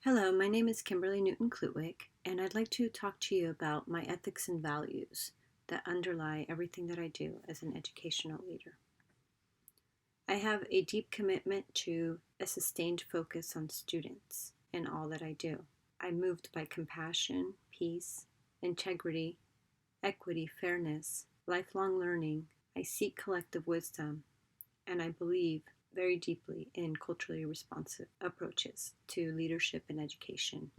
Hello, my name is Kimberly Newton-Klootwyk, and I'd like to talk to you about my ethics and values that underlie everything that I do as an educational leader. I have a deep commitment to a sustained focus on students in all that I do. I'm moved by compassion, peace, integrity, equity, fairness, lifelong learning. I seek collective wisdom, and I believe very deeply in culturally responsive approaches to leadership and education.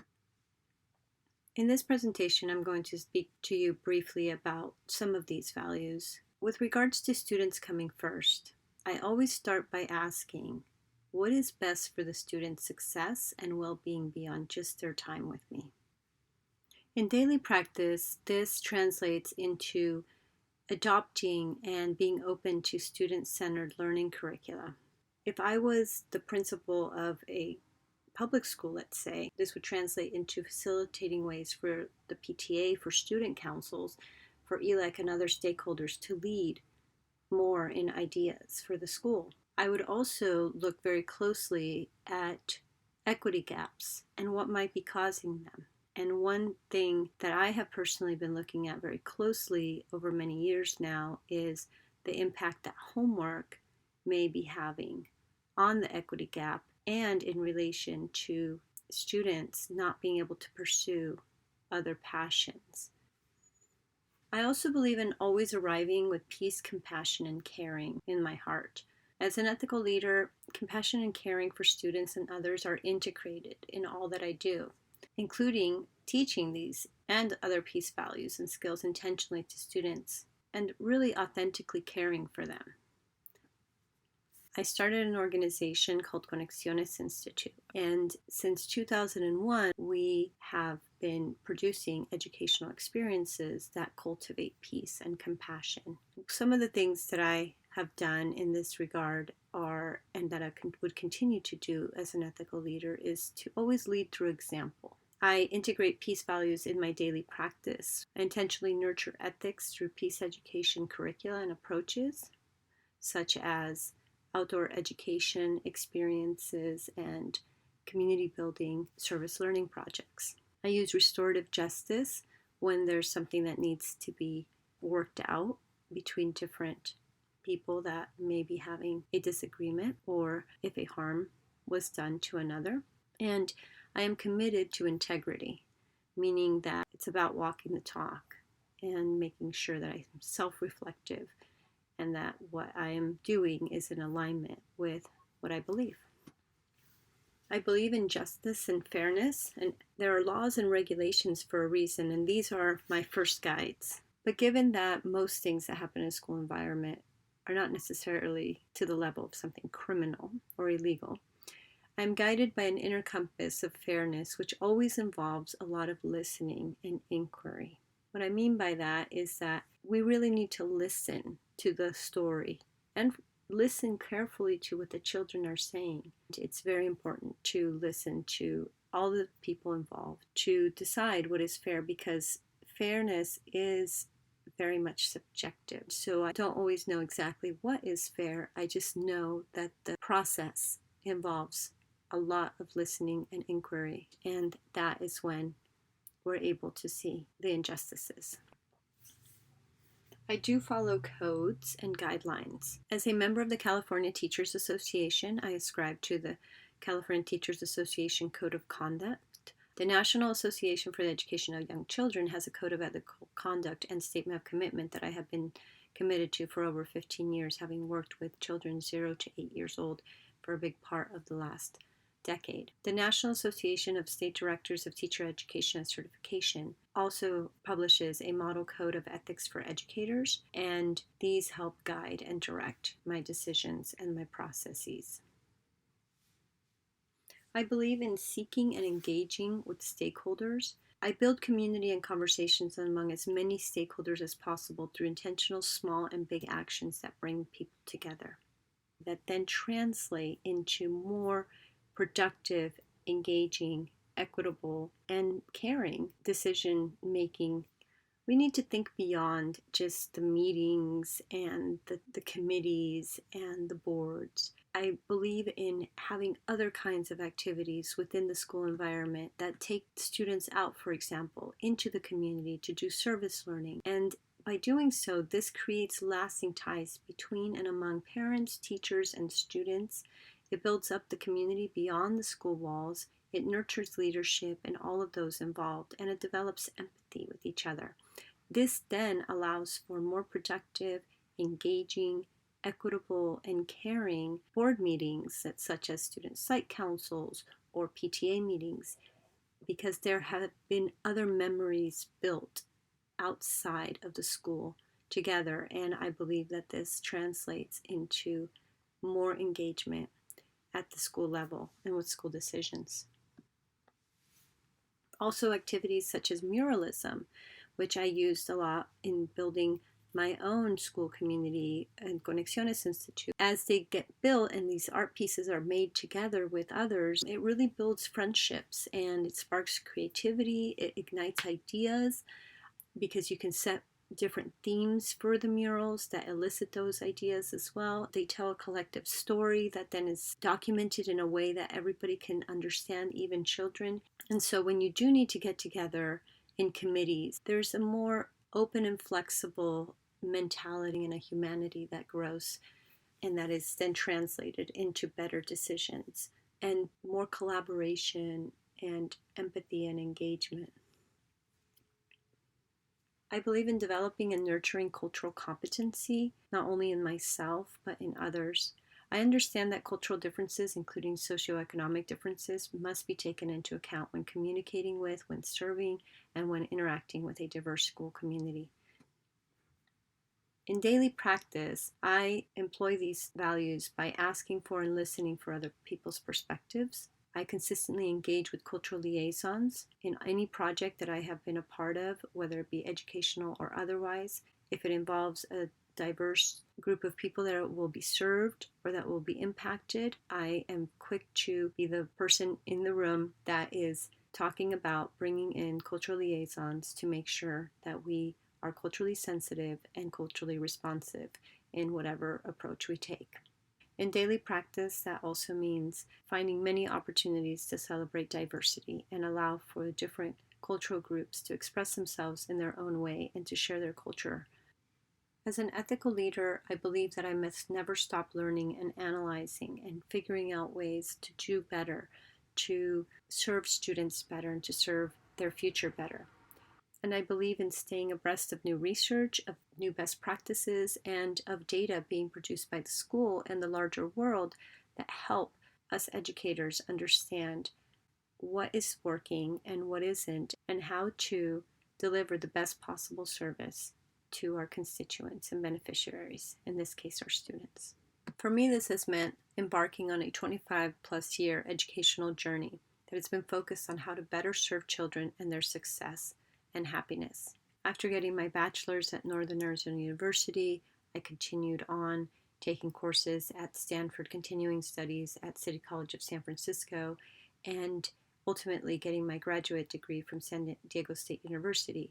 In this presentation, I'm going to speak to you briefly about some of these values. With regards to students coming first, I always start by asking, what is best for the student's success and well-being beyond just their time with me? In daily practice, this translates into adopting and being open to student-centered learning curricula. If I was the principal of a public school, let's say, this would translate into facilitating ways for the PTA, for student councils, for ELEC and other stakeholders to lead more in ideas for the school. I would also look very closely at equity gaps and what might be causing them. And one thing that I have personally been looking at very closely over many years now is the impact that homework may be having on the equity gap and in relation to students not being able to pursue other passions. I also believe in always arriving with peace, compassion, and caring in my heart. As an ethical leader, compassion and caring for students and others are integrated in all that I do, including teaching these and other peace values and skills intentionally to students and really authentically caring for them. I started an organization called Conexiones Institute, and since 2001, we have been producing educational experiences that cultivate peace and compassion. Some of the things that I have done in this regard are, and that I would continue to do as an ethical leader, is to always lead through example. I integrate peace values in my daily practice. I intentionally nurture ethics through peace education curricula and approaches, such as outdoor education experiences and community building service learning projects. I use restorative justice when there's something that needs to be worked out between different people that may be having a disagreement or if a harm was done to another. And I am committed to integrity, meaning that it's about walking the talk and making sure that I'm self-reflective and that what I am doing is in alignment with what I believe. I believe in justice and fairness, and there are laws and regulations for a reason, and these are my first guides. But given that most things that happen in a school environment are not necessarily to the level of something criminal or illegal, I'm guided by an inner compass of fairness, which always involves a lot of listening and inquiry. What I mean by that is that we really need to listen to the story and listen carefully to what the children are saying. It's very important to listen to all the people involved to decide what is fair, because fairness is very much subjective. So I don't always know exactly what is fair. I just know that the process involves a lot of listening and inquiry, and that is when we're able to see the injustices. I do follow codes and guidelines. As a member of the California Teachers Association, I ascribe to the California Teachers Association Code of Conduct. The National Association for the Education of Young Children has a code of ethical conduct and statement of commitment that I have been committed to for over 15 years, having worked with children 0 to 8 years old for a big part of the last decade. The National Association of State Directors of Teacher Education and Certification also publishes a model code of ethics for educators, and these help guide and direct my decisions and my processes. I believe in seeking and engaging with stakeholders. I build community and conversations among as many stakeholders as possible through intentional small and big actions that bring people together, that then translate into more productive, engaging, equitable, and caring decision making. We need to think beyond just the meetings and the committees and the boards. I believe in having other kinds of activities within the school environment that take students out, for example, into the community to do service learning. And by doing so, this creates lasting ties between and among parents, teachers, and students. It builds up the community beyond the school walls. It nurtures leadership and all of those involved, and it develops empathy with each other. This then allows for more productive, engaging, equitable, and caring board meetings, such as student site councils or PTA meetings, because there have been other memories built outside of the school together, and I believe that this translates into more engagement at the school level and with school decisions. Also, activities such as muralism, which I used a lot in building my own school community and Conexiones Institute. As they get built and these art pieces are made together with others, it really builds friendships and it sparks creativity, it ignites ideas, because you can set different themes for the murals that elicit those ideas as well. They tell a collective story that then is documented in a way that everybody can understand, even children. And so when you do need to get together in committees, there's a more open and flexible mentality and a humanity that grows, and that is then translated into better decisions and more collaboration and empathy and engagement. I believe in developing and nurturing cultural competency, not only in myself, but in others. I understand that cultural differences, including socioeconomic differences, must be taken into account when communicating with, when serving, and when interacting with a diverse school community. In daily practice, I employ these values by asking for and listening for other people's perspectives. I consistently engage with cultural liaisons in any project that I have been a part of, whether it be educational or otherwise. If it involves a diverse group of people that will be served or that will be impacted, I am quick to be the person in the room that is talking about bringing in cultural liaisons to make sure that we are culturally sensitive and culturally responsive in whatever approach we take. In daily practice, that also means finding many opportunities to celebrate diversity and allow for different cultural groups to express themselves in their own way and to share their culture. As an ethical leader, I believe that I must never stop learning and analyzing and figuring out ways to do better, to serve students better, and to serve their future better. And I believe in staying abreast of new research, of new best practices, and of data being produced by the school and the larger world that help us educators understand what is working and what isn't, and how to deliver the best possible service to our constituents and beneficiaries, in this case, our students. For me, this has meant embarking on a 25-plus year educational journey that has been focused on how to better serve children and their success and happiness. After getting my bachelor's at Northern Arizona University, I continued on taking courses at Stanford Continuing Studies at City College of San Francisco, and ultimately getting my graduate degree from San Diego State University.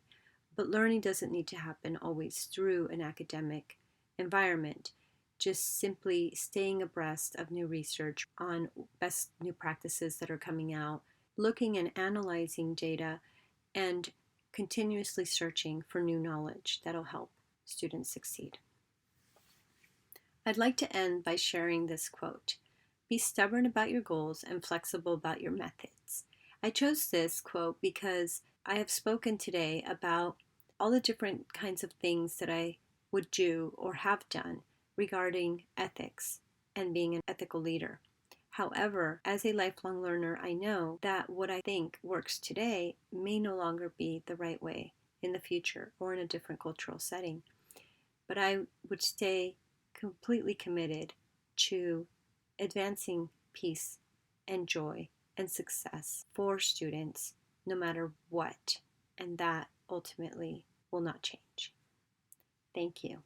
But learning doesn't need to happen always through an academic environment. Just simply staying abreast of new research on best new practices that are coming out, looking and analyzing data, and continuously searching for new knowledge that'll help students succeed. I'd like to end by sharing this quote: "Be stubborn about your goals and flexible about your methods." I chose this quote because I have spoken today about all the different kinds of things that I would do or have done regarding ethics and being an ethical leader. However, as a lifelong learner, I know that what I think works today may no longer be the right way in the future or in a different cultural setting. But I would stay completely committed to advancing peace and joy and success for students no matter what, and that ultimately will not change. Thank you.